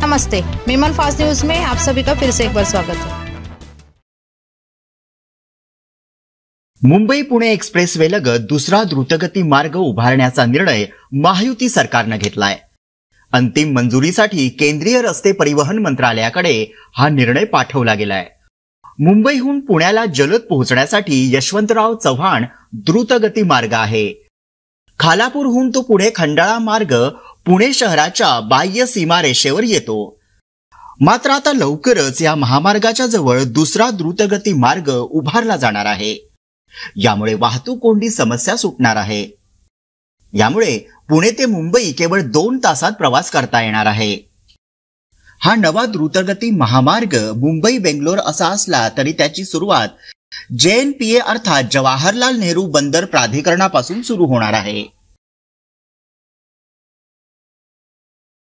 नमस्ते, Memon fast news में आप सभी का फिर से एक बार स्वागत है। मुंबई पुणे एक्सप्रेसवे लगत दुसरा द्रुतगती मार्ग उभारण्याचा निर्णय महायुती सरकारने घेतलाय। अंतिम मंजुरीसाठी केंद्रीय रस्ते परिवहन मंत्रालयाकडे हा निर्णय पाठवला गेलाय। मुंबईहून पुण्याला जलद पोहोचण्यासाठी यशवंतराव चव्हाण द्रुतगती मार्ग आहे। खालापूरहून तो पुढे खंडाळा मार्ग पुणे शहराच्या बाह्य सीमारेषेवर येतो। मात्र आता लवकरच या महामार्गाच्या जवळ दुसरा द्रुतगती मार्ग उभारला जाणार आहे। यामुळे वाहतूक कोंडी समस्या सुटणार आहे। यामुळे पुणे ते मुंबई केवळ 2 तासात प्रवास करता येणार आहे। हा नवा द्रुतगती महामार्ग मुंबई बेंगलोर असा असला तरी त्याची सुरुवात JNPA अर्थात जवाहरलाल नेहरू बंदर प्राधिकरणापासून सुरू होणार आहे।